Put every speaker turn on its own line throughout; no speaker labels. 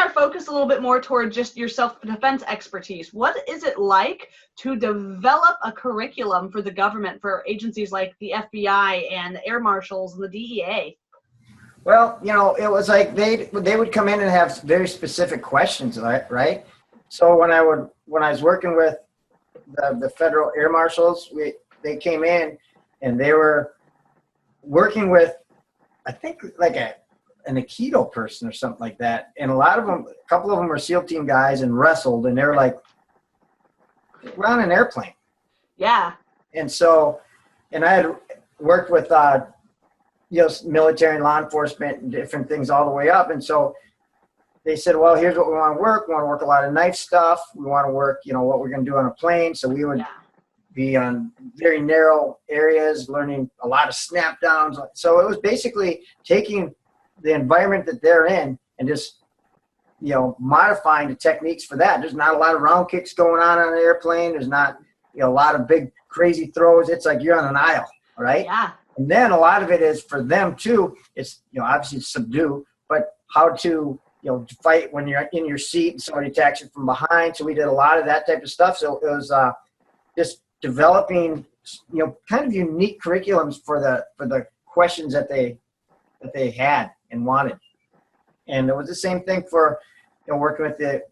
our focus a little bit more toward just your self-defense expertise. What is it like to develop a curriculum for the government, for agencies like the FBI and the Air Marshals and the DEA?
Well, you know, it was like they would come in and have very specific questions, right? So when I was working with the federal air marshals, they came in and they were working with, I think, like an Aikido person or something like that. And a couple of them were SEAL team guys and wrestled, and they were like, we're on an airplane.
Yeah.
And so, and I had worked with, military and law enforcement and different things all the way up. And so they said, well, here's what we want to work. We want to work a lot of knife stuff. We want to work, what we're going to do on a plane. So we would be on very narrow areas, learning a lot of snap downs. So it was basically taking the environment that they're in and just, modifying the techniques for that. There's not a lot of round kicks going on an airplane. There's not, a lot of big crazy throws. It's like you're on an aisle, right?
Yeah.
And then a lot of it is for them too. It's, obviously subdue, but how to, fight when you're in your seat and somebody attacks you from behind. So we did a lot of that type of stuff. So it was just developing, kind of unique curriculums for the questions that they had and wanted. And it was the same thing for, working with the,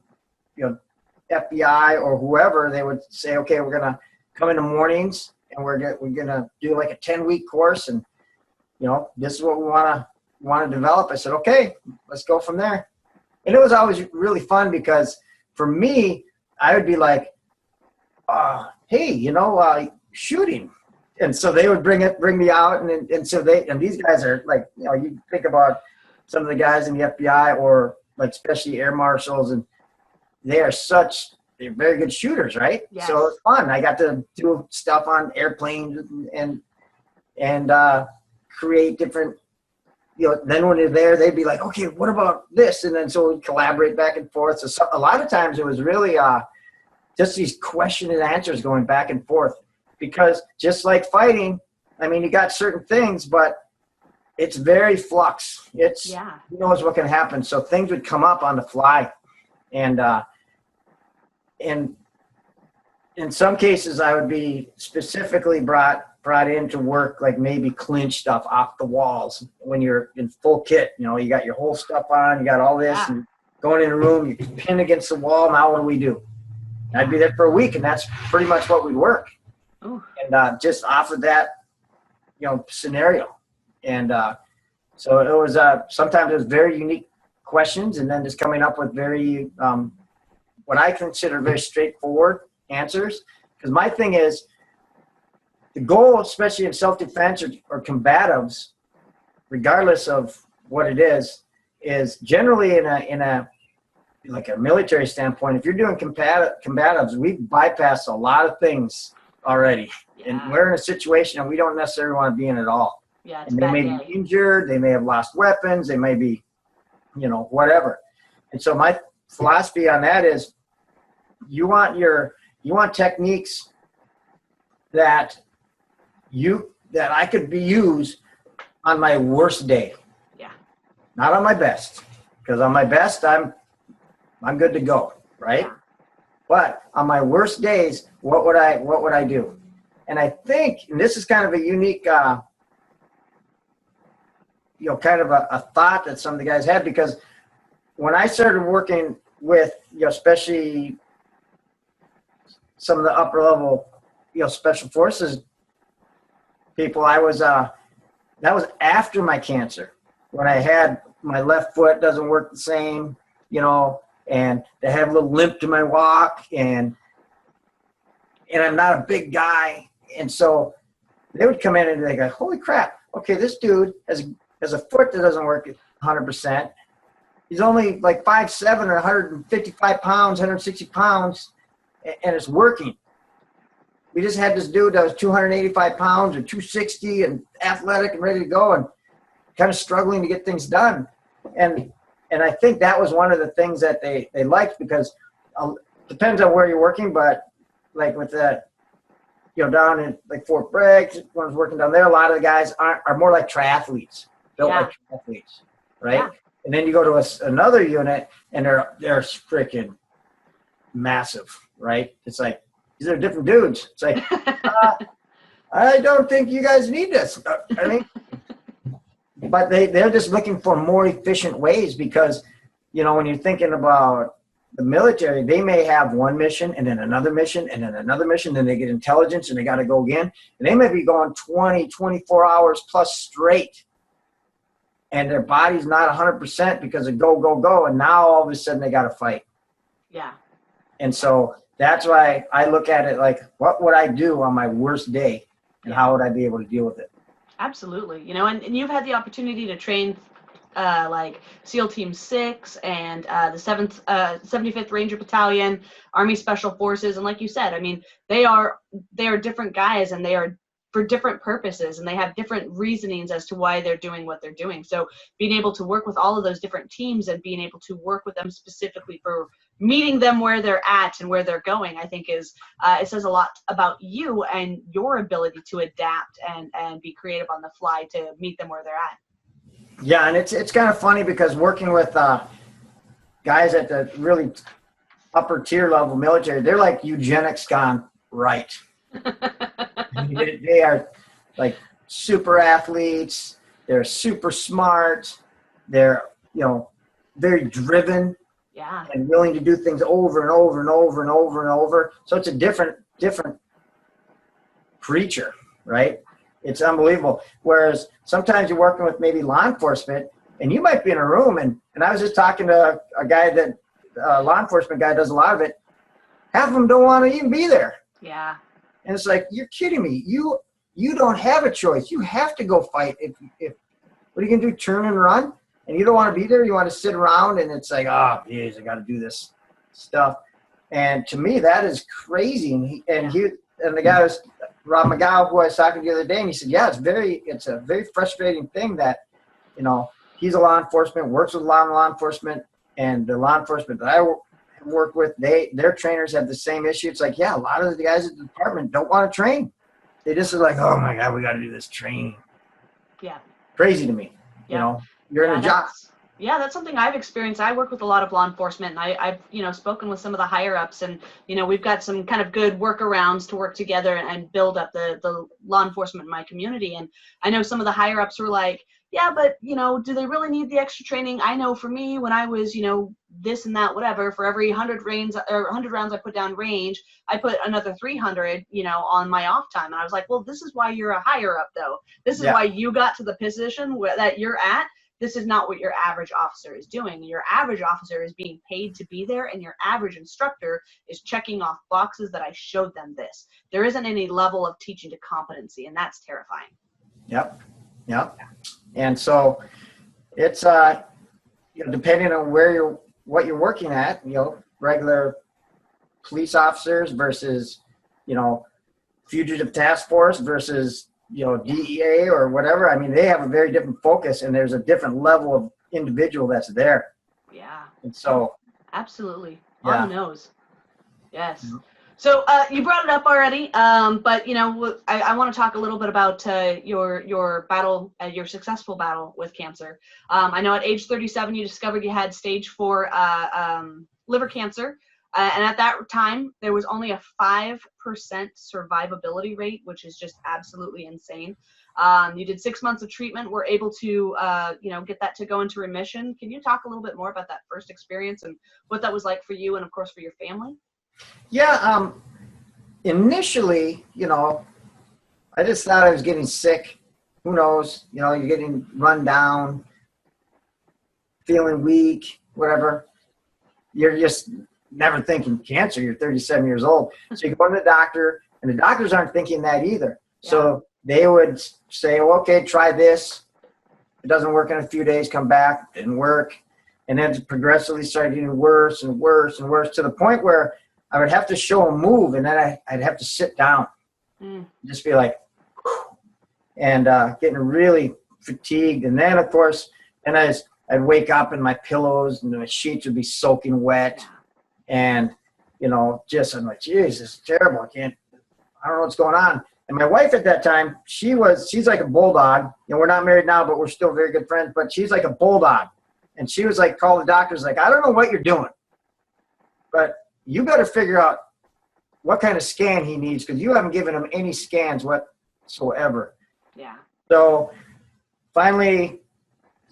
FBI or whoever. They would say, okay, we're going to come in the mornings and we're going to do like a 10-week course. And, this is what we want to develop. I said, okay, let's go from there. And it was always really fun because for me, I would be like, hey, shooting. And so they would bring me out. And so these guys are like, you think about some of the guys in the FBI or like especially air marshals, and they're very good shooters, right?
Yes.
So it's fun. I got to do stuff on airplanes and create different, then when they're there, they'd be like, okay, what about this? And then so we'd collaborate back and forth. So a lot of times it was really just these question and answers going back and forth, because just like fighting, I mean, you got certain things, but it's very flux. Who knows what can happen. So things would come up on the fly. And in some cases I would be specifically brought in to work, like maybe clinch stuff off the walls when you're in full kit. You got your whole stuff on, you got all this, and going in a room, you pin against the wall. Now what do we do? And I'd be there for a week, and that's pretty much what we'd work.
Ooh.
And just off of that, scenario. And so it was sometimes it was very unique questions, and then just coming up with very what I consider very straightforward answers. Because my thing is, the goal, especially in self-defense or combatives, regardless of what it is generally in a like a military standpoint. If you're doing combatives, we bypass a lot of things already, and we're in a situation that we don't necessarily want to be in at all.
Yeah,
and they may be injured, they may have lost weapons, they may be, whatever. And so my philosophy on that is, you want techniques that I could be used on my worst day. Yeah. Not on my best. Because on my best I'm good to go, right? Yeah. But on my worst days, what would I do? And I think, and this is kind of a unique kind of a thought that some of the guys had, because when I started working with, especially some of the upper level, special forces people, I was, that was after my cancer, when I had my left foot doesn't work the same, and they have a little limp to my walk, and I'm not a big guy. And so they would come in and they go, holy crap. Okay. This dude has a foot that doesn't work 100%. He's only like 5'7" or 155 pounds, 160 pounds, and it's working. We just had this dude that was 285 pounds or 260 and athletic and ready to go and kind of struggling to get things done. And I think that was one of the things that they liked, because depends on where you're working, but like with the, down in like Fort Bragg, when I was working down there, a lot of the guys are more like triathletes, built like triathletes, right? Yeah. And then you go to another unit, and they're freaking massive, right? It's like, these are different dudes. It's like, I don't think you guys need this. I mean, but they're just looking for more efficient ways because, you know, when you're thinking about the military, they may have one mission and then another mission and then another mission. Then they get intelligence and they got to go again. And they may be going 20, 24 hours plus straight. And their body's not 100% because of go, go, go. And now all of a sudden they got to fight.
Yeah.
And so that's why I look at it like, what would I do on my worst day? And how would I be able to deal with it?
Absolutely. You know, and you've had the opportunity to train like SEAL Team 6 and the 75th Ranger Battalion, Army Special Forces. And like you said, I mean, they are different guys, and they are for different purposes, and they have different reasonings as to why they're doing what they're doing. So being able to work with all of those different teams and being able to work with them specifically for meeting them where they're at and where they're going, I think is it says a lot about you and your ability to adapt and be creative on the fly to meet them where they're at.
Yeah, and it's kind of funny because working with guys at the really upper tier level military, they're like eugenics gone right. They are like super athletes. They're super smart. They're, you know, very driven.
Yeah.
And willing to do things over and over and over and over and over. So it's a different creature, right? It's unbelievable. Whereas sometimes you're working with maybe law enforcement, and you might be in a room, and I was just talking to a guy that law enforcement guy does a lot of it. Half of them don't want to even be there.
Yeah.
And it's like, you're kidding me. You don't have a choice. You have to go fight. If what are you gonna do? Turn and run? And you don't want to be there. You want to sit around, and it's like, oh, geez, I got to do this stuff. And to me, that is crazy. And the guy was Rob McGow, who I was talking to the other day, and he said, yeah, it's a very frustrating thing that, you know, he's a law enforcement, works with law enforcement, and the law enforcement that I work with, their trainers have the same issue. It's like, yeah, a lot of the guys at the department don't want to train. They just are like, oh my God, we got to do this training.
Yeah.
Crazy to me.
Yeah.
You know, you're in a job.
Yeah, that's something I've experienced. I work with a lot of law enforcement, and I've spoken with some of the higher ups, and we've got some kind of good workarounds to work together and build up the law enforcement in my community. And I know some of the higher ups were like, yeah, but do they really need the extra training? I know for me, when I was this and that, whatever, for every 100 rounds I put down range, I put another 300 on my off time. And I was like, well, this is why you're a higher up, though. This is why you got to the position that you're at. This is not what your average officer is doing. Your average officer is being paid to be there, and your average instructor is checking off boxes that I showed them this. There isn't any level of teaching to competency, and that's terrifying.
Yep. And so it's depending on what you're working at, regular police officers versus fugitive task force versus DEA or whatever. I mean, they have a very different focus, and there's a different level of individual that's there.
Yeah.
And so.
Absolutely.
Yeah.
On the nose. Yes. Mm-hmm. So you brought it up already, but I want to talk a little bit about your battle, your successful battle with cancer. I know at age 37 you discovered you had stage 4 liver cancer. And at that time, there was only a 5% survivability rate, which is just absolutely insane. You did 6 months of treatment, were able to, get that to go into remission. Can you talk a little bit more about that first experience and what that was like for you and, of course, for your family?
Yeah. Initially, I just thought I was getting sick. Who knows? You're getting run down, feeling weak, whatever. You're just never thinking cancer. You're 37 years old. So you go to the doctor, and the doctors aren't thinking that either. Yeah. So they would say, oh, okay, try this. If it doesn't work in a few days, come back. Didn't work. And then it progressively started getting worse and worse and worse to the point where I would have to show a move, and then I'd have to sit down. Just be like, whew, and getting really fatigued. And then, of course, I'd wake up and my pillows and my sheets would be soaking wet. And, I'm like, geez, this is terrible. I don't know what's going on. And my wife at that time, she's like a bulldog. We're not married now, but we're still very good friends. But she's like a bulldog. And she was like, call the doctors, like, I don't know what you're doing, but you better figure out what kind of scan he needs, because you haven't given him any scans whatsoever.
Yeah.
So finally,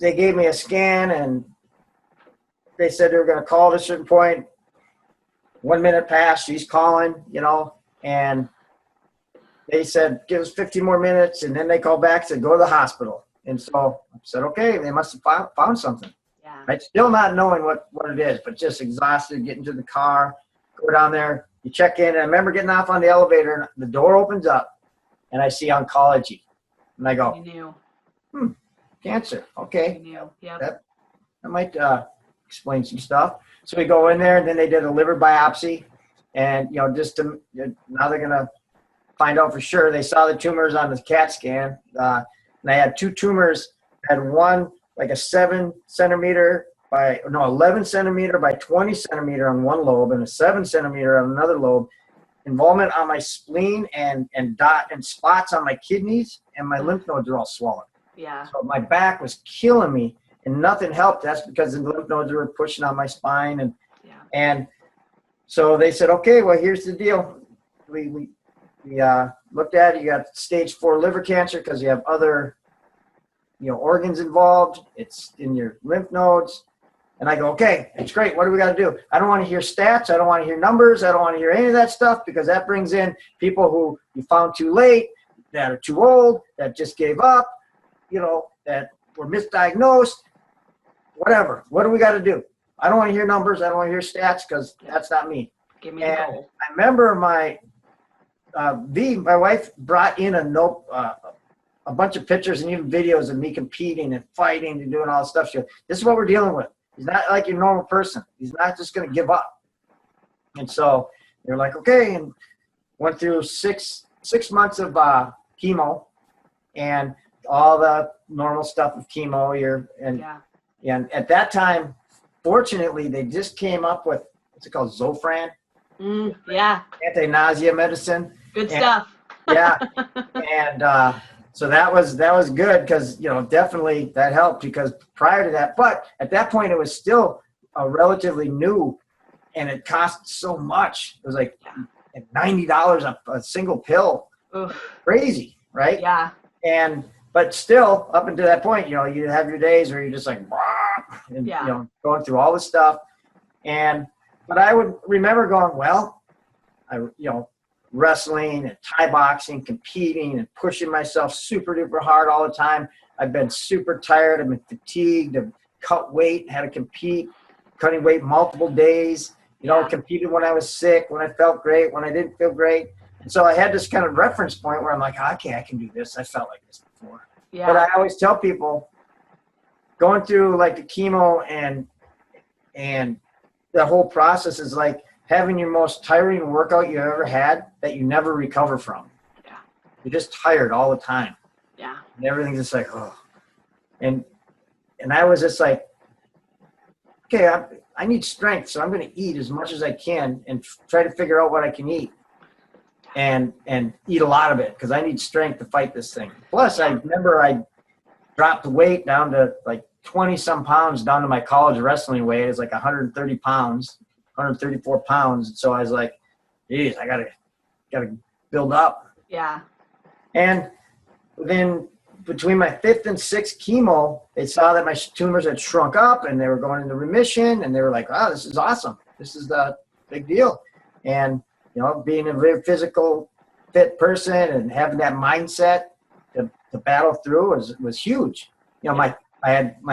they gave me a scan, and they said they were going to call at a certain point. 1 minute passed, she's calling, and they said, give us 15 more minutes, and then they called back and said, go to the hospital. And so I said, okay, they must have found something.
Yeah.
Right? Still not knowing what it is, but just exhausted, getting to the car, go down there, you check in. And I remember getting off on the elevator, and the door opens up, and I see oncology. And I go,
You knew.
Cancer. Okay.
You knew. Yep.
That might explain some stuff. So we go in there, and then they did a liver biopsy. And, now they're going to find out for sure. They saw the tumors on the CAT scan. And I had two tumors. I had one like a 11 centimeter by 20 centimeter on one lobe, and a 7 centimeter on another lobe. Involvement on my spleen and spots on my kidneys, and my lymph nodes are all swollen.
Yeah.
So my back was killing me, and nothing helped. That's because the lymph nodes were pushing on my spine, and so they said, okay, well, here's the deal. We looked at it. You got stage 4 liver cancer because you have other organs involved. It's in your lymph nodes. And I go, okay, it's great. What do we got to do? I don't want to hear stats. I don't want to hear numbers. I don't want to hear any of that stuff, because that brings in people who you found too late, that are too old, that just gave up, that were misdiagnosed, whatever. What do we got to do? I don't want to hear numbers. I don't want to hear stats, because that's not me.
Give me the goal.
I remember my wife brought in a bunch of pictures and even videos of me competing and fighting and doing all this stuff. She goes, this is what we're dealing with. He's not like your normal person. He's not just going to give up. And so they're like, okay, and went through six months of chemo and all the normal stuff of chemo. And at that time, fortunately, they just came up with, what's it called, Zofran?
Yeah.
Anti-nausea medicine.
Good stuff.
Yeah. And so that was good, because definitely that helped, because prior to that, but at that point it was still relatively new, and it cost so much. It was like $90 a single pill.
Oof.
Crazy, right?
Yeah.
But still, up until that point, you have your days where you're just like, and, going through all this stuff. But I would remember going, well, wrestling and Thai boxing, competing and pushing myself super duper hard all the time. I've been super tired. I've been fatigued. I've cut weight, had to compete, cutting weight multiple days. Competed when I was sick, when I felt great, when I didn't feel great. And so I had this kind of reference point where I'm like, okay, I can do this. I felt like this before.
Yeah.
But I always tell people, going through like the chemo and the whole process is like having your most tiring workout you ever had that you never recover from.
Yeah.
You're just tired all the time.
Yeah.
And everything's just like, oh. And I was just like, okay, I need strength, so I'm going to eat as much as I can and try to figure out what I can eat and eat a lot of it, because I need strength to fight this thing. Plus, I remember I dropped the weight down to like 20-some pounds, down to my college wrestling weight. It's like 130 pounds. 134 pounds. And so I was like, geez, I gotta build up.
Yeah.
And then between my 5th and 6th chemo, they saw that my tumors had shrunk up and they were going into remission, and they were like, wow, this is awesome. This is the big deal. And, being a very physical fit person and having that mindset to battle through was huge. My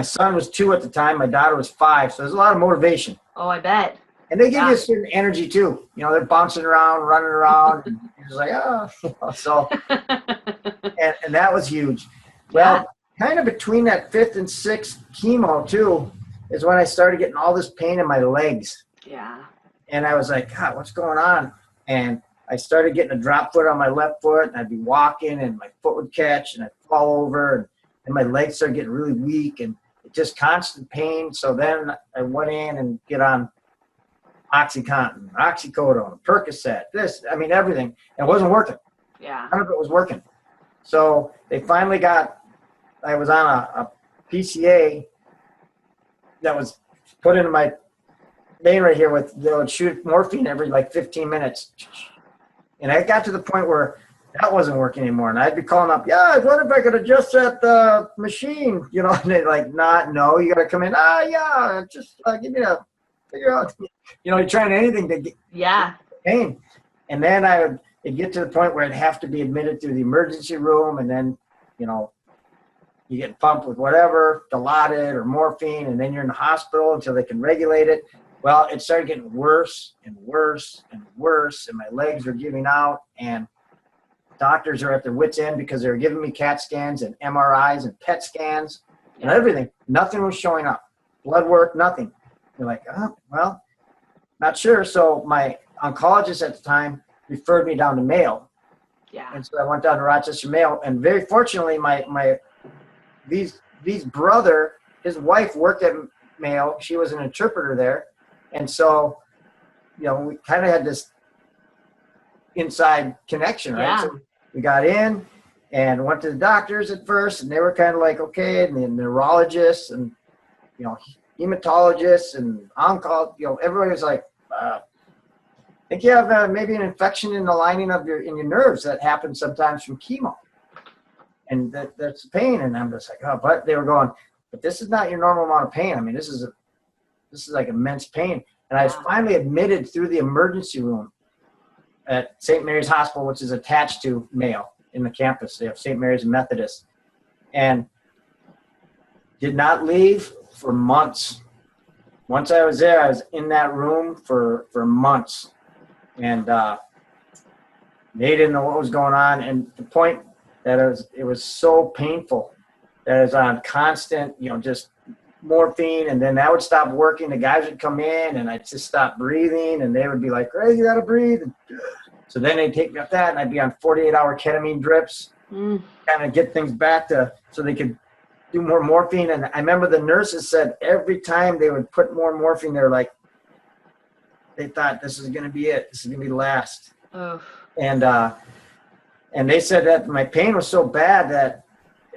son was 2 at the time. My daughter was 5. So there's a lot of motivation.
Oh, I bet.
And they give you a certain energy too. They're bouncing around, running around, and you're just like, oh. So, and that was huge. Well, kind of between that 5th and 6th chemo too is when I started getting all this pain in my legs.
Yeah.
And I was like, God, what's going on? And I started getting a drop foot on my left foot, and I'd be walking, and my foot would catch, and I'd fall over, and my legs started getting really weak, and just constant pain. So then I went in and get on OxyContin, oxycodone, Percocet, everything. And it wasn't working.
Yeah.
None of it was working. So they finally I was on a PCA that was put into my vein right here with, they would shoot morphine every like 15 minutes. And I got to the point where that wasn't working anymore. And I'd be calling up, yeah, I wonder if I could adjust that machine, you know, and they're like, no, you got to come in. Yeah, just give me a figure out, you know, you're trying anything to get pain. And then it'd get to the point where I'd have to be admitted to the emergency room. And then, you know, you get pumped with whatever, Dilaudid or morphine, and then you're in the hospital until they can regulate it. Well, it started getting worse and worse and worse, and my legs were giving out, and doctors are at their wits' end because they were giving me CAT scans and MRIs and PET scans and everything. Nothing was showing up. Blood work, nothing. They're like, oh, well, not sure. So my oncologist at the time referred me down to Mayo.
Yeah.
And so I went down to Rochester Mayo, and very fortunately, V's brother, his wife worked at Mayo. She was an interpreter there. And so, you know, we kind of had this inside connection, right?
Yeah.
So we got in and went to the doctors at first, and they were kind of like, okay, and the neurologists and, you know, hematologists and oncologists, you know, everybody was like, I think you have maybe an infection in the lining of your nerves that happens sometimes from chemo. And that's pain. And I'm just like, oh, but they were going, but this is not your normal amount of pain. I mean, this is like immense pain. And I was finally admitted through the emergency room at St. Mary's Hospital, which is attached to Mayo in the campus. They have St. Mary's and Methodist. And did not leave for months. Once I was there, I was in that room for months. And they didn't know what was going on. And the point that it was so painful that I was on constant, you know, just morphine, and then that would stop working. The guys would come in, and I'd just stop breathing, and they would be like, "Hey, you gotta breathe." So then they'd take me off that, and I'd be on 48-hour ketamine drips, kind of get things back to so they could do more morphine. And I remember the nurses said every time they would put more morphine, they're like, they thought this is gonna be it. This is gonna be the last.
Oh.
And they said that my pain was so bad that,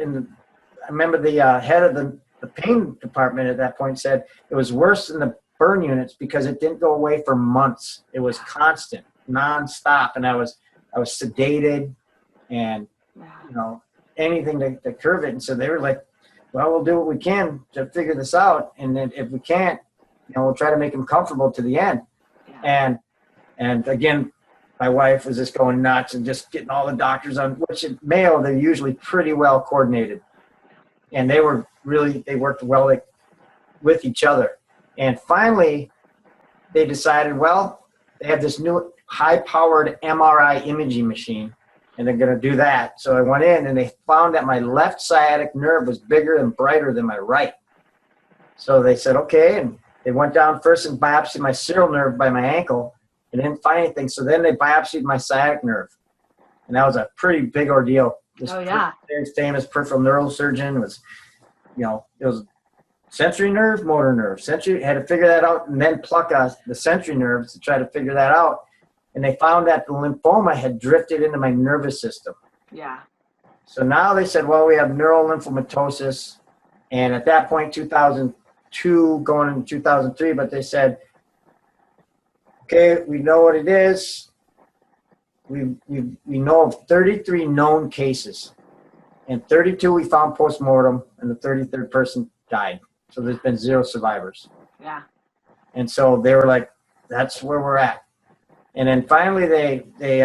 I remember the head of the pain department at that point said it was worse than the burn units because it didn't go away for months. It was constant, nonstop, and I was sedated, and you know, anything to curb it. And so they were like, "Well, we'll do what we can to figure this out, and then if we can't, you know, we'll try to make them comfortable to the end." Yeah. And again, my wife was just going nuts and just getting all the doctors on, which at Mayo, they're usually pretty well coordinated. And they worked well with each other. And finally, they decided, well, they have this new high-powered MRI imaging machine, and they're going to do that. So I went in, and they found that my left sciatic nerve was bigger and brighter than my right. So they said, okay, and they went down first and biopsied my serial nerve by my ankle, and didn't find anything. So then they biopsied my sciatic nerve, and that was a pretty big ordeal. This very famous peripheral neurosurgeon was, you know, it was sensory nerve, motor nerve. Sensory, had to figure that out, and then pluck the sensory nerves to try to figure that out. And they found that the lymphoma had drifted into my nervous system. Yeah. So now they said, well, we have neurolymphomatosis, and at that point, 2002, going into 2003, but they said, okay, we know what it is. We know of 33 known cases, and 32 we found post-mortem, and the 33rd person died. So there's been 0 survivors. Yeah. And so they were like, that's where we're at. And then finally they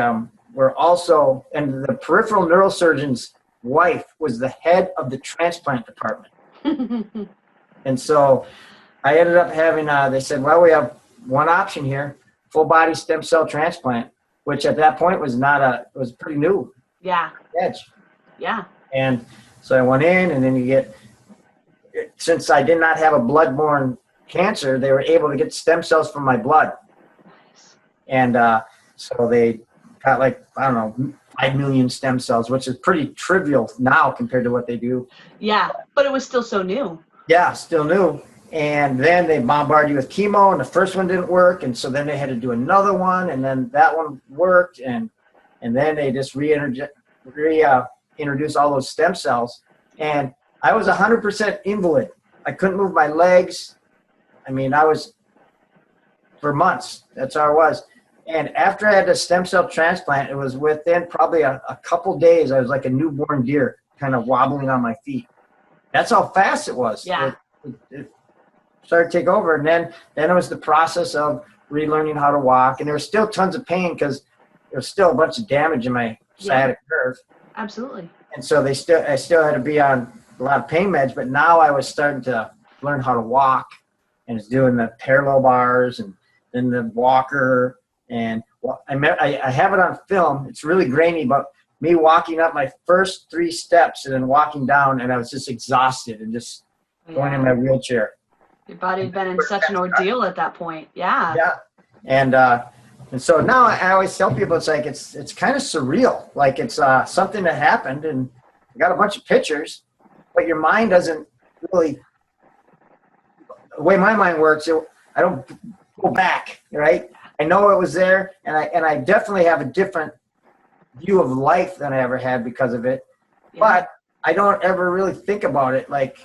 were also, and the peripheral neurosurgeon's wife was the head of the transplant department. And so I ended up having, they said, well, we have one option here, full body stem cell transplant, which at that point was it was pretty new. Yeah. Edge. Yeah. And so I went in, and then since I did not have a blood-borne cancer, they were able to get stem cells from my blood. Nice. And so they got like, I don't know, 5 million stem cells, which is pretty trivial now compared to what they do. Yeah, but it was still so new. Yeah, still new. And then they bombard you with chemo, and the first one didn't work, and so then they had to do another one, and then that one worked, and then they just reintroduced all those stem cells. And I was 100% invalid. I couldn't move my legs. I mean, I was for months. That's how it was. And after I had the stem cell transplant, it was within probably a couple days. I was like a newborn deer, kind of wobbling on my feet. That's how fast it was.
Yeah.
It started to take over. And then it was the process of relearning how to walk. And there was still tons of pain because there was still a bunch of damage in my sciatic nerve.
Absolutely.
And so I still had to be on a lot of pain meds, but now I was starting to learn how to walk and was doing the parallel bars and then the walker. And I have it on film. It's really grainy, but me walking up my first 3 steps and then walking down, and I was just exhausted and just going in my wheelchair.
Your body had been in such an ordeal at that point. Yeah.
Yeah. And so now I always tell people it's like it's kind of surreal. Like it's something that happened, and I got a bunch of pictures, but your mind doesn't really. The way my mind works, I don't go back, right? I know it was there, and I definitely have a different view of life than I ever had because of it. Yeah. But I don't ever really think about it like,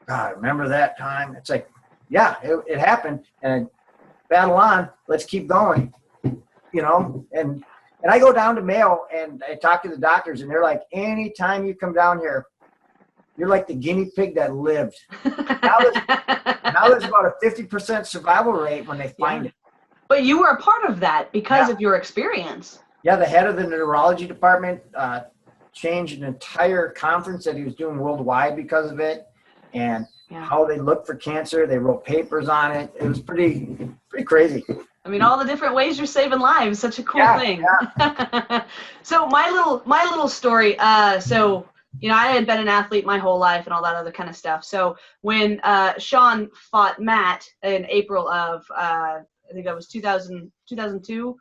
God, remember that time? It's like, yeah, it happened, and battle on. Let's keep going, you know. And I go down to Mayo, and I talk to the doctors, and they're like, anytime you come down here, you're like the guinea pig that lived. Now there's about a 50% survival rate when they find it.
But you were a part of that because of your experience. Yeah,
the head of the neurology department changed an entire conference that he was doing worldwide because of it, and how they look for cancer. They wrote papers on it. It was pretty crazy.
I mean, all the different ways you're saving lives. Such a cool thing. Yeah. So my little story. So you know, I had been an athlete my whole life and all that other kind of stuff. So when Sean fought Matt in April of I think that was 2002.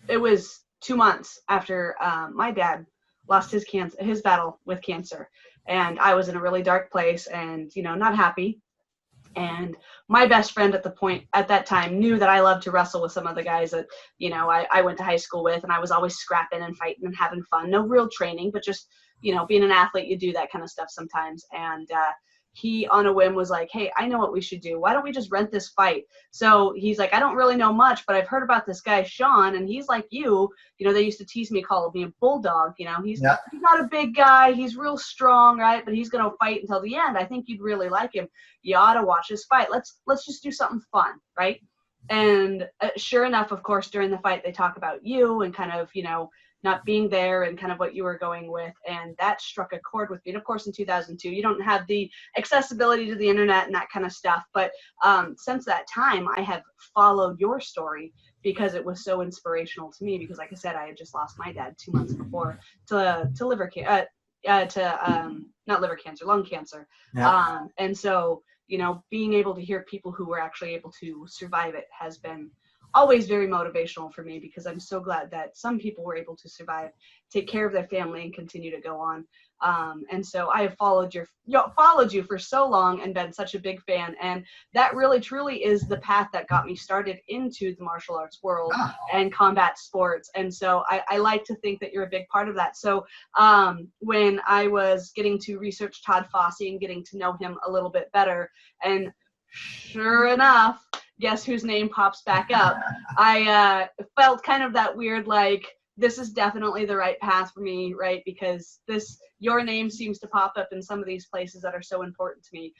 It was 2 months after my dad lost his battle with cancer, and I was in a really dark place and, you know, not happy. And my best friend at that time knew that I loved to wrestle with some of the guys that, you know, I went to high school with, and I was always scrapping and fighting and having fun. No real training, but just, you know, being an athlete, you do that kind of stuff sometimes. And he, on a whim, was like, hey, I know what we should do. Why don't we just rent this fight? So he's like, I don't really know much, but I've heard about this guy, Sean, and he's like you. You know, they used to tease me, call me a bulldog. You know, he's not a big guy. He's real strong, right? But he's going to fight until the end. I think you'd really like him. You ought to watch his fight. Let's just do something fun, right? And sure enough, of course, during the fight, they talk about you and kind of, you know, not being there and kind of what you were going with. And that struck a chord with me. And of course, in 2002, you don't have the accessibility to the internet and that kind of stuff. But since that time, I have followed your story because it was so inspirational to me. Because like I said, I had just lost my dad 2 months before to not liver cancer, lung cancer. Yeah. And so, you know, being able to hear people who were actually able to survive it has been always very motivational for me, because I'm so glad that some people were able to survive, take care of their family, and continue to go on. And so I have followed you for so long and been such a big fan. And that really, truly is the path that got me started into the martial arts world and combat sports. And so I like to think that you're a big part of that. So when I was getting to research Todd Fossey and getting to know him a little bit better, and sure enough, guess whose name pops back up? I felt kind of that weird, like, this is definitely the right path for me, right? Because your name seems to pop up in some of these places that are so important to me.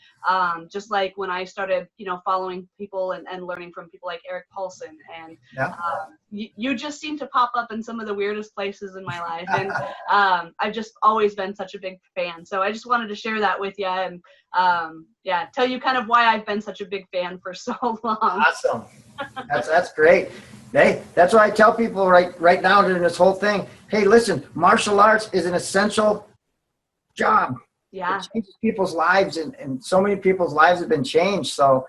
Just like when I started, you know, following people and learning from people like Eric Paulson, and you just seem to pop up in some of the weirdest places in my life. And I've just always been such a big fan. So I just wanted to share that with you, and tell you kind of why I've been such a big fan for so long.
Awesome. That's great. Hey, that's what I tell people right now during this whole thing. Hey, listen, martial arts is an essential job.
Yeah.
It changes people's lives, and so many people's lives have been changed. So,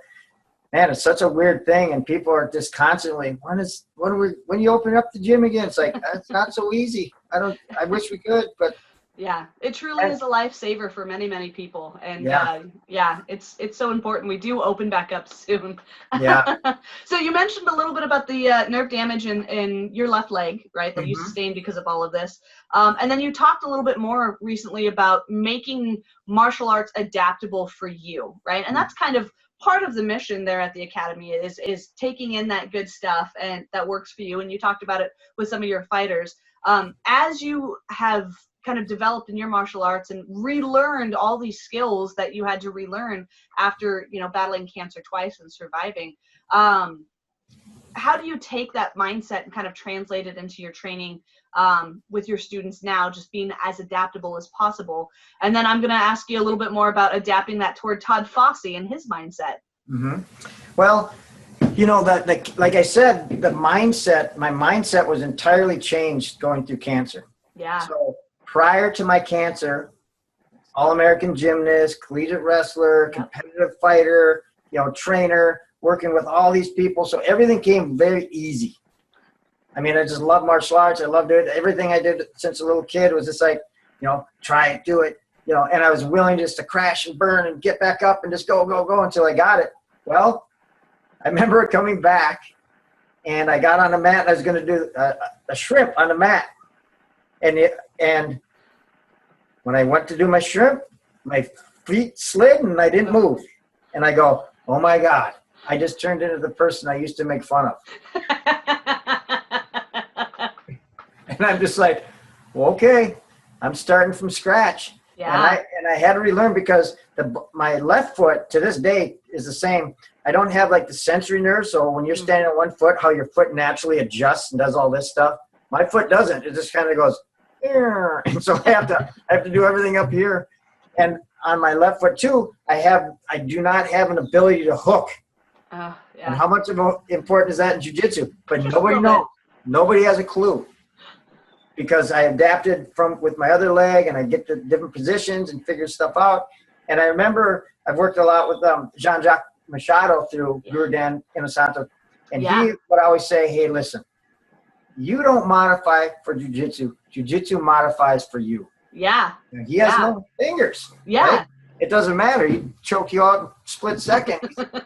man, it's such a weird thing, and people are just constantly, when you open up the gym again? It's like, that's not so easy. I wish we could, but.
Yeah, it truly is a lifesaver for many, many people. And it's so important. We do open back up soon.
Yeah.
So you mentioned a little bit about the nerve damage in your left leg, right, that you sustained because of all of this. And then you talked a little bit more recently about making martial arts adaptable for you, right? And that's kind of part of the mission there at the academy is taking in that good stuff and that works for you. And you talked about it with some of your fighters. As you have kind of developed in your martial arts and relearned all these skills that you had to relearn after, you know, battling cancer twice and surviving, how do you take that mindset and kind of translate it into your training with your students now, just being as adaptable as possible? And then I'm going to ask you a little bit more about adapting that toward Todd Fossey and his mindset.
Mm-hmm. Well, you know, like I said, my mindset was entirely changed going through cancer.
Yeah.
So prior to my cancer, All-American gymnast, collegiate wrestler, competitive fighter, you know, trainer, working with all these people. So everything came very easy. I mean, I just love martial arts. I loved it. Everything I did since a little kid was just like, you know, try it, do it, you know, and I was willing just to crash and burn and get back up and just go until I got it. Well, I remember coming back and I got on the mat and I was going to do a shrimp on the mat. And when I went to do my shrimp, my feet slid and I didn't move. And I go, oh my God, I just turned into the person I used to make fun of. And I'm just like, well, okay, I'm starting from scratch.
Yeah.
And I had to relearn because my left foot to this day is the same. I don't have like the sensory nerve. So when you're standing on one foot, how your foot naturally adjusts and does all this stuff, my foot doesn't. It just kind of goes, and so I have to do everything up here. And on my left foot too, I do not have an ability to hook.
Yeah.
And how much important is that in jiu-jitsu? But nobody knows. Nobody has a clue. Because I adapted with my other leg and I get to different positions and figure stuff out. And I remember I've worked a lot with Jean-Jacques Machado through Guru Dan Inosanto. And he would always say, hey, listen, you don't modify for jiu-jitsu. Jiu-jitsu modifies for you.
Yeah.
And he has no fingers.
Yeah.
Right? It doesn't matter. He'd choke you out in a split second.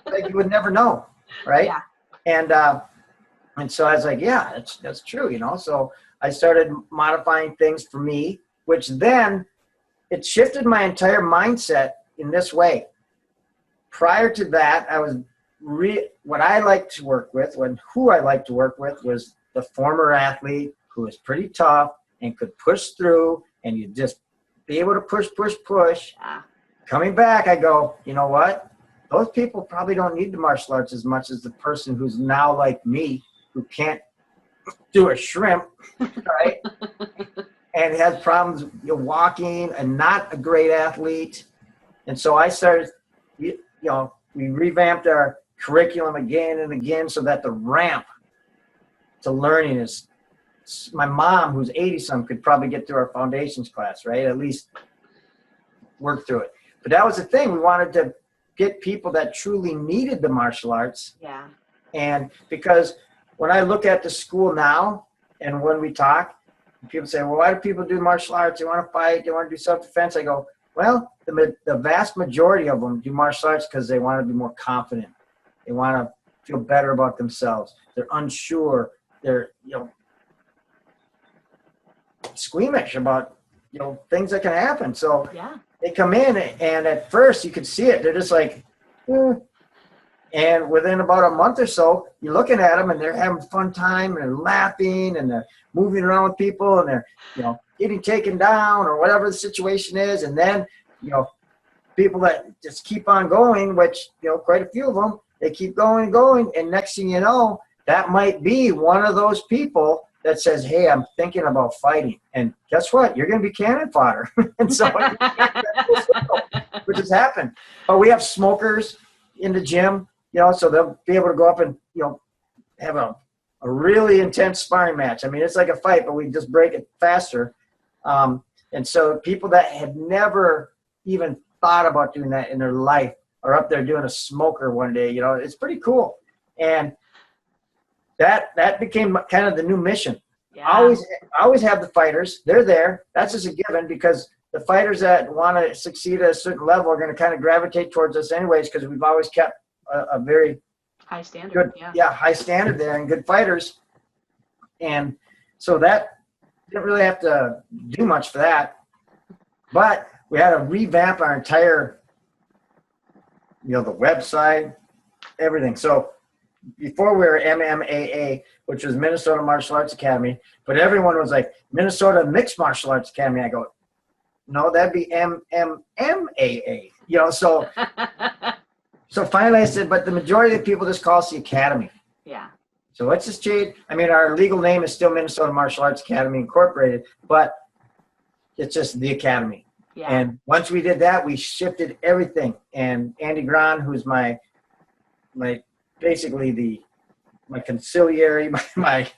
Like you would never know. Right?
Yeah.
And so I was like, yeah, that's true, you know. So I started modifying things for me, which then it shifted my entire mindset in this way. Prior to that, I was what I liked to work with, who I liked to work with was the former athlete who was pretty tough and could push through, and you just be able to push.
Yeah.
Coming back, I go, you know what? Those people probably don't need the martial arts as much as the person who's now like me, who can't do a shrimp, right? And has problems walking and not a great athlete. And so I started, we revamped our curriculum again and again so that the ramp to learning is, my mom, who's 80-some, could probably get through our foundations class, right? At least work through it. But that was the thing. We wanted to get people that truly needed the martial arts.
Yeah.
And because when I look at the school now and when we talk, people say, well, why do people do martial arts? They want to fight. They want to do self-defense. I go, well, the vast majority of them do martial arts because they want to be more confident. They want to feel better about themselves. They're unsure. They're, squeamish about, things that can happen. So they come in and at first you could see it. They're just like, And within about a month or so, you're looking at them and they're having a fun time and they're laughing and they're moving around with people and they're, getting taken down or whatever the situation is. And then, people that just keep on going, which, quite a few of them, they keep going and going. And next thing you know, that might be one of those people that says, hey, I'm thinking about fighting. And guess what? You're going to be cannon fodder. And so, which has happened. But we have smokers in the gym. So they'll be able to go up and, have a really intense sparring match. I mean, it's like a fight, but we just break it faster. And so people that had never even thought about doing that in their life are up there doing a smoker one day. It's pretty cool. And that became kind of the new mission. Yeah. I always have the fighters. They're there. That's just a given because the fighters that want to succeed at a certain level are going to kind of gravitate towards us anyways because we've always kept a very
high standard.
Good, high standard there and good fighters. And so that didn't really have to do much for that. But we had to revamp our entire the website, everything. So before we were MMAA, which was Minnesota Martial Arts Academy, but everyone was like Minnesota Mixed Martial Arts Academy. I go, no, that'd be MMMAA. So finally I said, but the majority of the people just call us the Academy.
Yeah.
So let's just change. I mean, our legal name is still Minnesota Martial Arts Academy Incorporated, but it's just the Academy.
Yeah.
And once we did that, we shifted everything. And Andy Gran, who's my basically my conciliary, my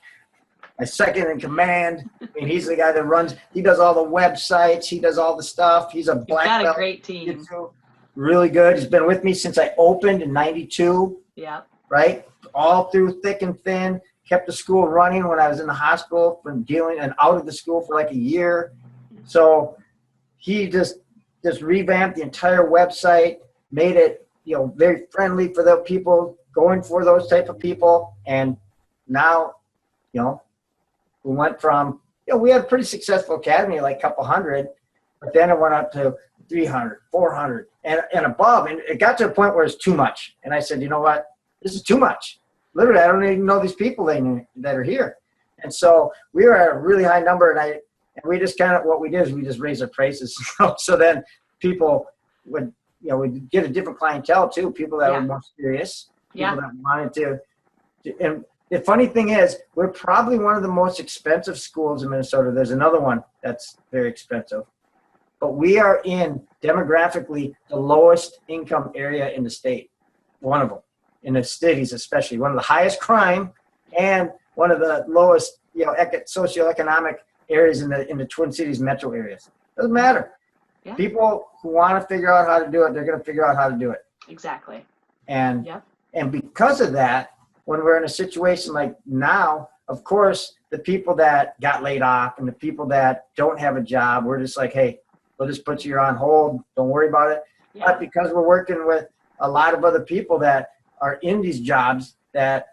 second in command. I mean, he's the guy that he does all the websites. He does all the stuff. He's a black belt.
You've got a great team.
Really good. He's been with me since I opened in '92.
Yeah.
Right? All through thick and thin. Kept the school running when I was in the hospital from dealing and out of the school for like a year. So he just revamped the entire website, made it, very friendly for the people going for those type of people. And now, we went from, we had a pretty successful academy, like a couple hundred, but then it went up to 300, 400 and above. And it got to a point where it's too much. And I said, you know what? This is too much. Literally, I don't even know these people that are here. And so we were at a really high number, and we just what we did is we just raised our prices. So then people would, we'd get a different clientele too, people that were more serious, people that wanted to. And the funny thing is, we're probably one of the most expensive schools in Minnesota. There's another one that's very expensive. But we are in demographically the lowest income area in the state, one of them, in the cities especially, one of the highest crime and one of the lowest, socioeconomic areas in the Twin Cities metro areas. Doesn't matter. Yeah. People who want to figure out how to do it, they're going to figure out how to do it.
Exactly.
And because of that, when we're in a situation like now, of course, the people that got laid off and the people that don't have a job, we're just like, hey, we'll just put you on hold. Don't worry about it. Yeah. But because we're working with a lot of other people that are in these jobs that,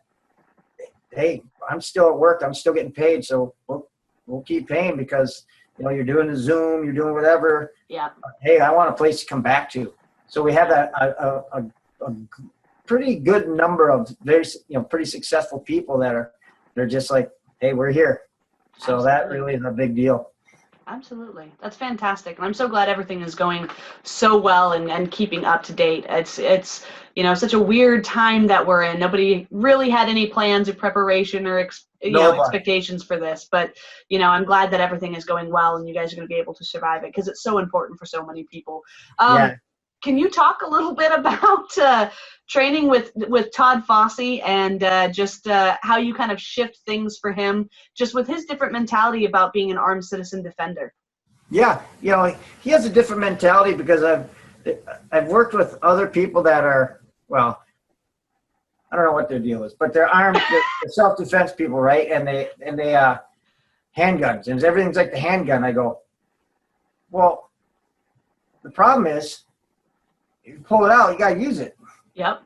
hey, I'm still at work. I'm still getting paid. So we'll keep paying because, you're doing the Zoom, you're doing whatever.
Yeah.
Hey, I want a place to come back to. So we have a pretty good number of very, pretty successful people they're just like, hey, we're here. So Absolutely. That really is a big deal.
Absolutely. That's fantastic. And I'm so glad everything is going so well and keeping up to date. It's such a weird time that we're in. Nobody really had any plans or preparation or expectations for this. But, I'm glad that everything is going well and you guys are going to be able to survive it because it's so important for so many people. Can you talk a little bit about training with Todd Fossey and just how you kind of shift things for him, just with his different mentality about being an armed citizen defender?
Yeah, he has a different mentality because I've worked with other people that are, well, I don't know what their deal is, but they're armed, they're self-defense people, right? And they handguns, and everything's like the handgun. I go, well, the problem is, you pull it out, you got to use it.
Yep.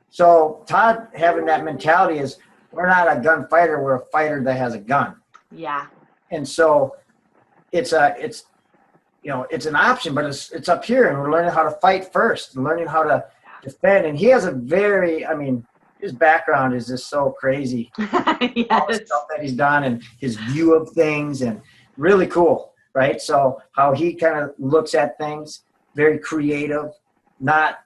So Todd having that mentality is, we're not a gunfighter, we're a fighter that has a gun.
Yeah.
And so it's an option, but it's up here, and we're learning how to fight first and learning how to defend. And he has his background is just so crazy.
Yes.
All the stuff that he's done and his view of things, and really cool, right? So how he kind of looks at things. Very creative, not,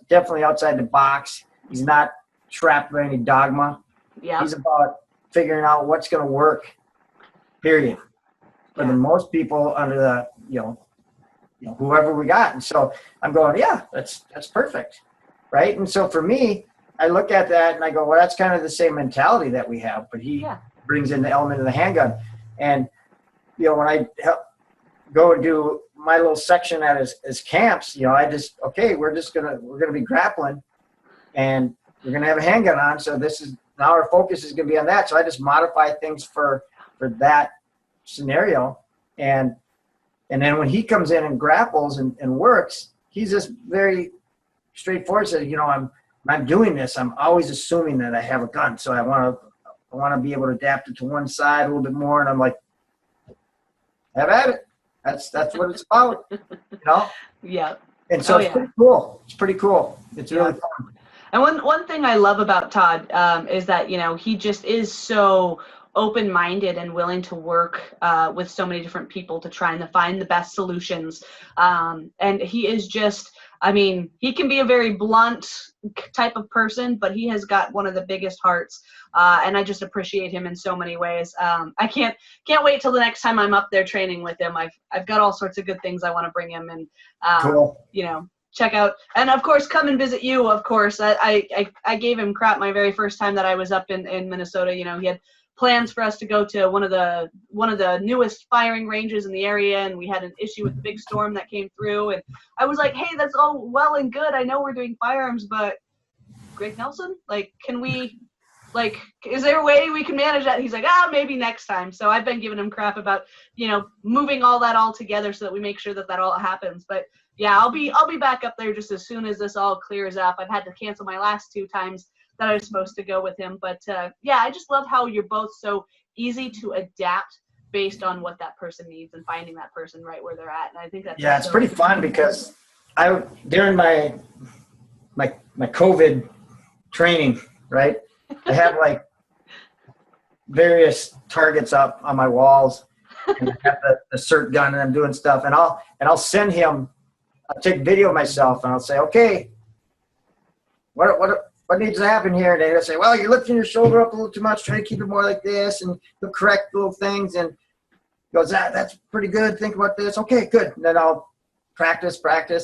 definitely outside the box. He's not trapped by any dogma.
Yeah.
He's about figuring out what's going to work, period. For the most people under the, whoever we got. And so I'm going, yeah, that's perfect. Right. And so for me, I look at that and I go, well, that's kind of the same mentality that we have, but he brings in the element of the handgun. And, when I go and do my little section at his camps, we're going to be grappling and we're going to have a handgun on. So now our focus is going to be on that. So I just modify things for that scenario. And then when he comes in and grapples and works, he's just very straightforward. Says, I'm doing this. I'm always assuming that I have a gun. So I want to be able to adapt it to one side a little bit more. And I'm like, have at it. That's what it's about,
Yeah.
And so it's pretty cool. It's pretty cool. It's really fun.
And one thing I love about Todd is that, you know, he just is so open-minded and willing to work with so many different people to try and find the best solutions. And he is just, I mean, he can be a very blunt type of person, but he has got one of the biggest hearts. And I just appreciate him in so many ways. I can't wait till the next time I'm up there training with him. I've got all sorts of good things I want to bring him, and
Cool.
you know, check out, and of course come and visit you. Of course, I gave him crap my very first time that I was up in Minnesota. You know, he had plans for us to go to one of the newest firing ranges in the area, and we had an issue with the big storm that came through, and I was like, hey, that's all well and good, I know we're doing firearms, but Greg Nelson, like, can we, like, is there a way we can manage that? He's like, maybe next time. So I've been giving him crap about, you know, moving all that all together so that we make sure that all happens. But yeah, I'll be back up there just as soon as this all clears up. I've had to cancel my last 2 times that I was supposed to go with him. But yeah, I just love how you're both so easy to adapt based on what that person needs and finding that person right where they're at. And I think that's
it's pretty fun because during my COVID training, right, I have like various targets up on my walls, and I have the cert gun, and I'm doing stuff, and I'll send him. I'll take video of myself, and I'll say, okay, what needs to happen here? And they'll say, well, you're lifting your shoulder up a little too much. Try to keep it more like this, and he'll correct little things, and he goes, that's pretty good. Think about this. Okay, good. And then I'll practice,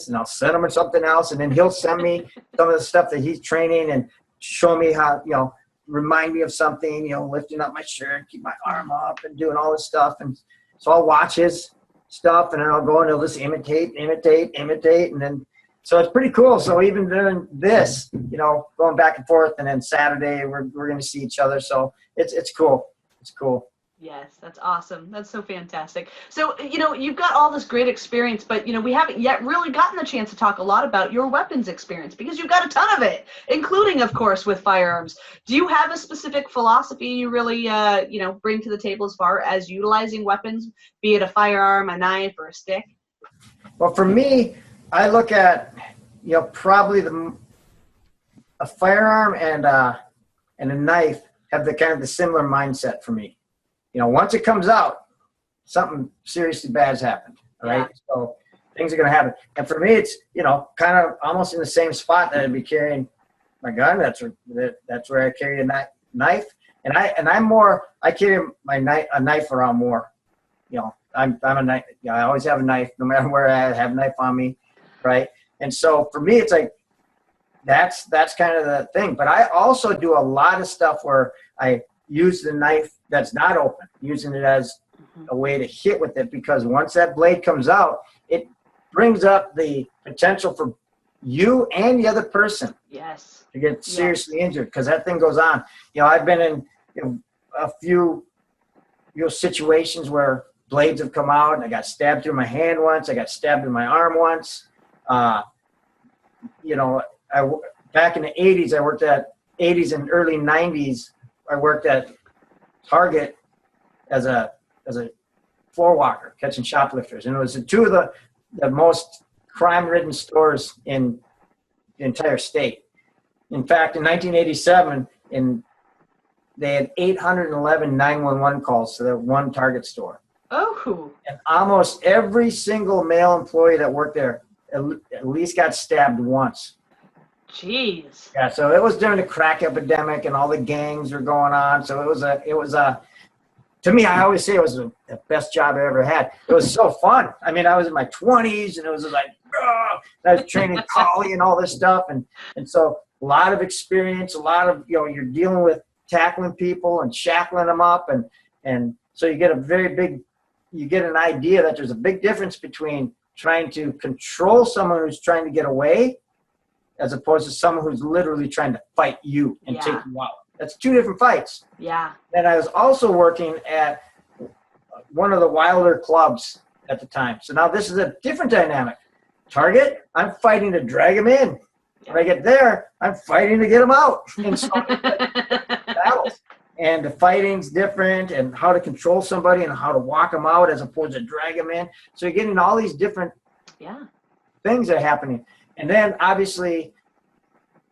and I'll send him something else, and then he'll send me some of the stuff that he's training and show me how, you know, remind me of something, you know, lifting up my shirt, keep my arm up, and doing all this stuff. And so I'll watch his stuff, and then I'll go and he'll just imitate, and then so it's pretty cool. So even during this, you know, going back and forth, and then Saturday we're going to see each other. So it's cool. It's cool.
Yes, that's awesome. That's so fantastic. So, you know, you've got all this great experience, but, you know, we haven't yet really gotten the chance to talk a lot about your weapons experience, because you've got a ton of it, including, of course, with firearms. Do you have a specific philosophy you really, you know, bring to the table as far as utilizing weapons, be it a firearm, a knife, or a stick?
Well, for me, I look at, you know, probably a firearm and a knife have the kind of the similar mindset for me. You know, once it comes out, something seriously bad has happened, right? Yeah. So things are going to happen. And for me, it's, you know, kind of almost in the same spot that I'd be carrying my gun. That's where I carry a knife. And I carry a knife around more. You know, I'm a knife. You know, I always have a knife, no matter where I have a knife on me, right? And so for me, it's like that's kind of the thing. But I also do a lot of stuff where I use the knife that's not open, using it as a way to hit with it, because once that blade comes out, it brings up the potential for you and the other person to get seriously injured, because that thing goes on. You know, I've been in, you know, a few, you know, situations where blades have come out, and I got stabbed through my hand once, I got stabbed in my arm once. You know, back in the 80s, I worked at 80s and early 90s. I worked at Target as a floor walker, catching shoplifters, and it was 2 of the most crime-ridden stores in the entire state. In fact, in 1987, they had 811 911 calls to that one Target store.
Oh.
And almost every single male employee that worked there at least got stabbed once.
Jeez.
Yeah, so it was during the crack epidemic, and all the gangs were going on. So it was a to me, I always say it was the best job I ever had. It was so fun. I mean, I was in my 20s, and it was like, I was training collie and all this stuff, and so a lot of experience, a lot of, you know, you're dealing with tackling people and shackling them up, and so you get an idea that there's a big difference between trying to control someone who's trying to get away, as opposed to someone who's literally trying to fight you and take you out. That's 2 different fights.
Yeah.
Then I was also working at one of the Wilder clubs at the time. So now this is a different dynamic. Target, I'm fighting to drag him in. When I get there, I'm fighting to get him out. And so battles. And the fighting's different, and how to control somebody and how to walk them out as opposed to drag them in. So you're getting all these different things that are happening. And then obviously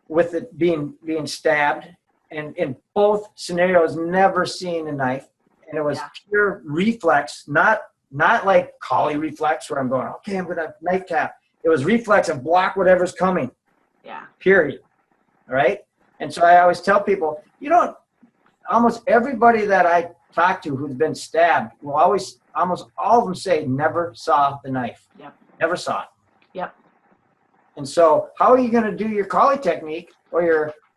with it being stabbed, and in both scenarios, never seeing a knife. And it was pure reflex, not like collie reflex where I'm going, okay, I'm going to knife tap. It was reflex of block whatever's coming.
Yeah.
Period. All right. And so I always tell people, almost everybody that I talk to who's been stabbed will almost all of them say never saw the knife.
Yep.
Never saw it.
Yep.
And so how are you going to do your collie technique or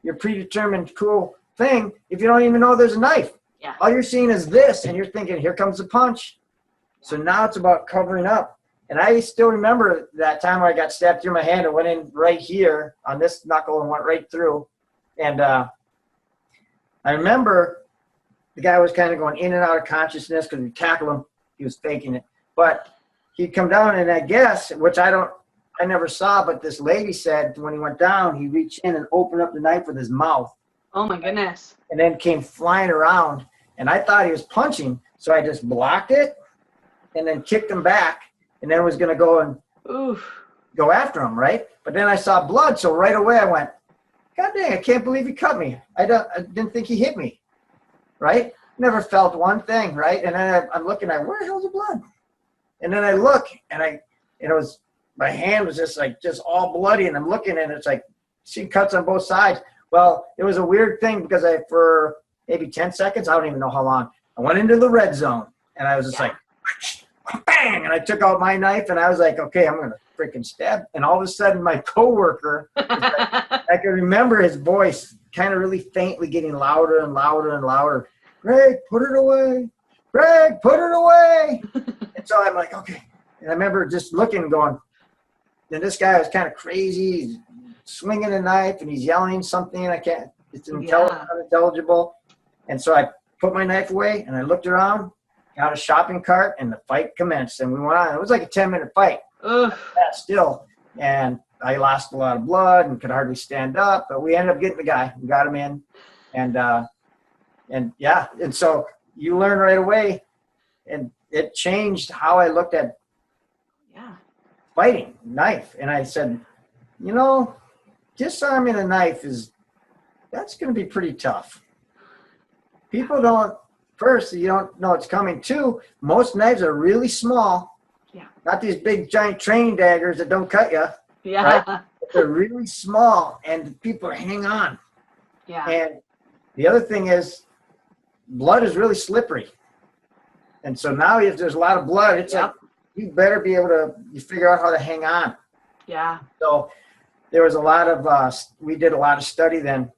your predetermined cool thing if you don't even know there's a knife?
Yeah.
All you're seeing is this, and you're thinking, here comes the punch. So now it's about covering up. And I still remember that time where I got stabbed through my hand. It went in right here on this knuckle and went right through. And I remember the guy was kind of going in and out of consciousness because we tackled him. He was faking it. But he'd come down, and I guess, which I never saw, but this lady said when he went down, he reached in and opened up the knife with his mouth.
Oh, my goodness.
And then came flying around. And I thought he was punching, so I just blocked it and then kicked him back, and then was going to go and go after him, right? But then I saw blood, so right away I went, God dang, I can't believe he cut me. I didn't think he hit me, right? Never felt one thing, right? And then I'm looking at, where the hell's the blood? And then I look, and it was, my hand was just all bloody, and I'm looking, and it's like, see cuts on both sides. Well, it was a weird thing because for maybe 10 seconds, I don't even know how long, I went into the red zone, and I was just like, bang, and I took out my knife, and I was like, okay, I'm going to freaking stab. And all of a sudden, my coworker, I can remember his voice kind of really faintly getting louder and louder and louder. Greg, put it away. Greg, put it away. And so I'm like, okay. And I remember just looking and going, then this guy was kind of crazy. He's swinging a knife, and he's yelling something. It's unintelligible. And so I put my knife away, and I looked around, got a shopping cart, and the fight commenced. And we went on. It was like a 10-minute fight. Still. And I lost a lot of blood and could hardly stand up. But we ended up getting the guy. We got him in. And so you learn right away. And it changed how I looked at fighting, knife. And I said, disarming a knife that's going to be pretty tough. People first, you don't know it's coming. Two, most knives are really small. Yeah. Not these big giant training daggers that don't cut you. Yeah. Right? They're really small, and people hang on. Yeah. And the other thing is, blood is really slippery. And so now if there's a lot of blood, it's like, you better be able to figure out how to hang on. Yeah. So there was a lot of, we did a lot of study then,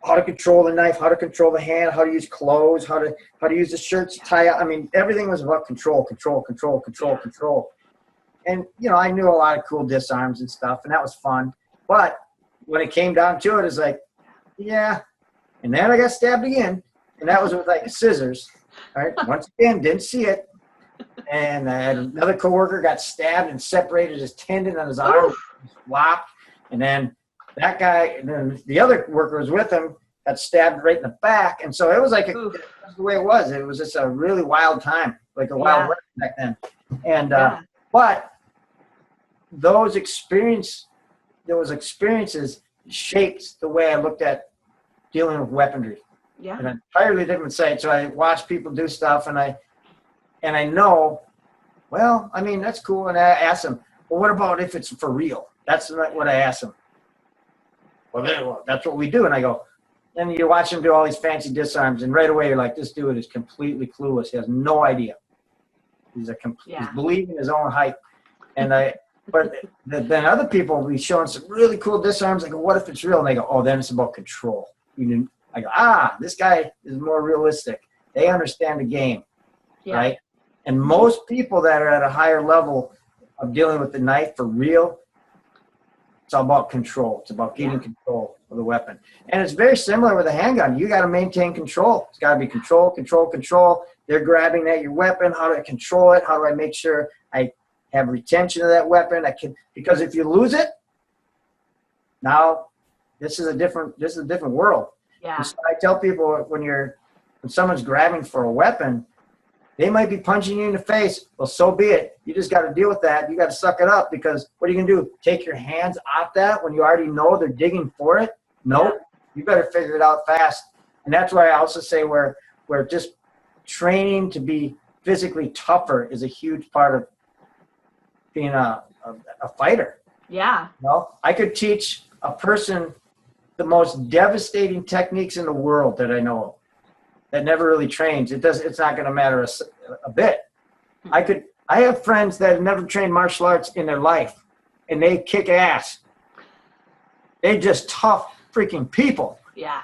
how to control the knife, how to control the hand, how to use clothes, how to use the shirts, tie up. I mean, everything was about control. And, I knew a lot of cool disarms and stuff, and that was fun. But when it came down to it, it's like, yeah. And then I got stabbed again, and that was with like scissors. All right. Once again, didn't see it. And another coworker got stabbed and separated his tendon on his arm, flopped. And then that guy, and then the other worker was with him, got stabbed right in the back. And so it was like that's the way it was. It was just a really wild time, like a wild west back then. And but those experiences shaped the way I looked at dealing with weaponry. Yeah. An entirely different side. So I watch people do stuff, and I know, well, I mean, that's cool. And I ask them, well, what about if it's for real? That's what I ask them. Well, that's what we do. And I go, then you watch him do all these fancy disarms, and right away you're like, this dude is completely clueless. He has no idea. He's he's believing his own hype. And but then other people will be showing some really cool disarms. I go, what if it's real? And they go, oh, then it's about control. I go, this guy is more realistic. They understand the game, right? And most people that are at a higher level of dealing with the knife for real, it's all about control. It's about getting control of the weapon. And it's very similar with a handgun. You got to maintain control. It's got to be control. They're grabbing at your weapon. How do I control it? How do I make sure I have retention of that weapon? Because if you lose it, now this is a different world. Yeah. So I tell people when someone's grabbing for a weapon, They might be punching you in the face. Well, so be it. You just got to deal with that. You got to suck it up, because what are you going to do? Take your hands off that when you already know they're digging for it? Nope. You better figure it out fast. And that's why I also say where just training to be physically tougher is a huge part of being a fighter.
Yeah.
You know, I could teach a person the most devastating techniques in the world that I know of, that never really trains. It's not going to matter a bit. I have friends that have never trained martial arts in their life, and they kick ass. They're just tough freaking people.
Yeah.